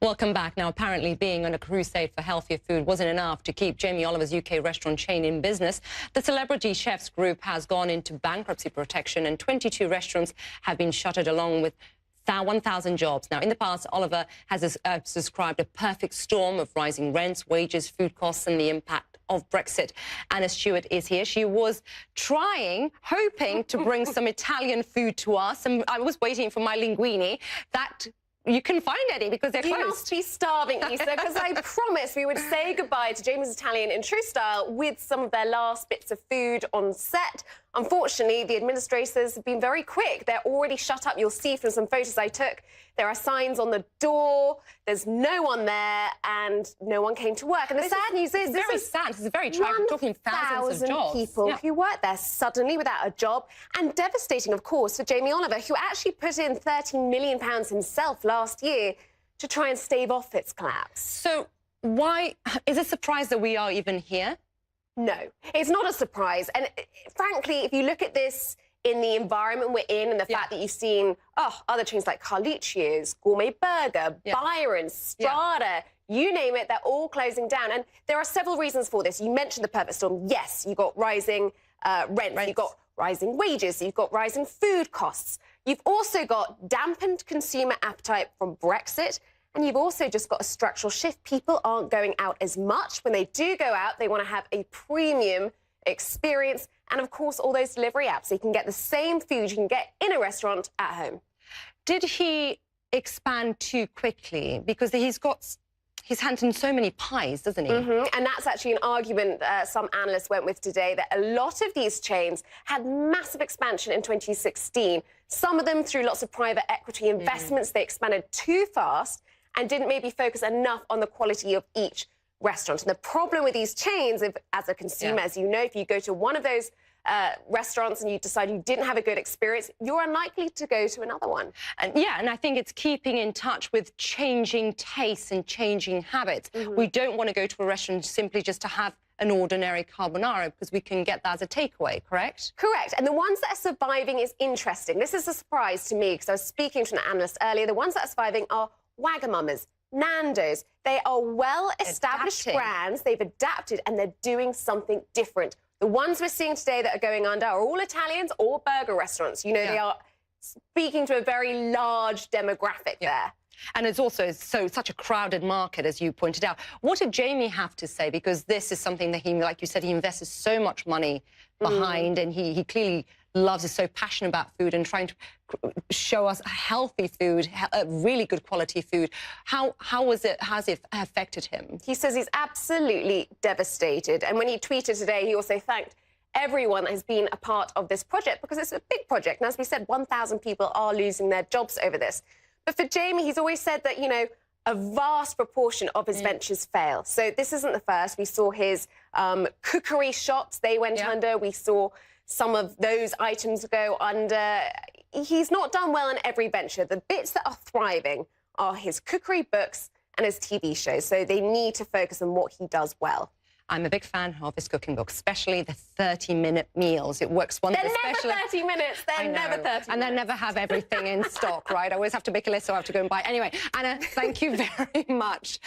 Welcome back. Now, apparently being on a crusade for healthier food wasn't enough to keep Jamie Oliver's UK restaurant chain in business. The Celebrity Chefs Group has gone into bankruptcy protection and 22 restaurants have been shuttered along with 1,000 jobs. Now, in the past, Oliver has described a perfect storm of rising rents, wages, food costs and the impact of Brexit. Anna Stewart is here. She was hoping to bring some Italian food to us. And I was waiting for my linguine. That you couldn't find any because they're closed. You must be starving, Issa, because I promised we would say goodbye to Jamie's Italian in true style with some of their last bits of food on set. Unfortunately, the administrators have been very quick. They're already shut up. You'll see from some photos I took. There are signs on the door. There's no one there, and no one came to work. And the sad news is, this is sad. This is very tragic. We're talking thousands of jobs. People who worked there suddenly without a job, and devastating, of course, for Jamie Oliver, who actually put in £13 million himself last year to try and stave off its collapse. So why is it a surprise that we are even here? No, it's not a surprise. And frankly, if you look at this in the environment we're in and the fact that you've seen other chains like Carluccio's, Gourmet Burger, Byron, Strada, you name it, they're all closing down. And there are several reasons for this. You mentioned the perfect storm. Yes, you've got rising rents, you've got rising wages, you've got rising food costs. You've also got dampened consumer appetite from Brexit. And you've also just got a structural shift. People aren't going out as much. When they do go out, they want to have a premium experience. And, of course, all those delivery apps. So you can get the same food you can get in a restaurant at home. Did he expand too quickly? Because he's got his hands in so many pies, doesn't he? And that's actually an argument some analysts went with today, that a lot of these chains had massive expansion in 2016. Some of them through lots of private equity investments. They expanded too fast and didn't maybe focus enough on the quality of each restaurant. And the problem with these chains, as a consumer, as you know, if you go to one of those restaurants and you decide you didn't have a good experience, you're unlikely to go to another one. And and I think it's keeping in touch with changing tastes and changing habits. We don't want to go to a restaurant simply just to have an ordinary carbonara, because we can get that as a takeaway, correct? Correct. And the ones that are surviving is interesting. This is a surprise to me, because I was speaking to an analyst earlier. The ones that are surviving are Wagamama's, Nando's. They are well-established brands. They've adapted and they're doing something different. The ones we're seeing today that are going under are all Italians or burger restaurants. You know, they are speaking to a very large demographic there. And it's also such a crowded market, as you pointed out. What did Jamie have to say? Because this is something that he, like you said, he invested so much money behind, and he clearly loves, is so passionate about food and trying to show us healthy food, really good quality food. How has it affected him? He says he's absolutely devastated. And when he tweeted today, he also thanked everyone that has been a part of this project, because it's a big project. And as we said, 1,000 people are losing their jobs over this. But for Jamie, he's always said that, you know, a vast proportion of his ventures fail. So this isn't the first. We saw his cookery shops. They went under. We saw some of those items go under. He's not done well in every venture. The bits that are thriving are his cookery books and his TV shows. So they need to focus on what he does well. I'm a big fan of his cooking book, especially the 30-minute meals. It works wonderfully. They're never 30 minutes. They're never 30 minutes. And they never have everything in stock, right? I always have to make a list, so I have to go and buy. Anyway, Anna, thank you very much.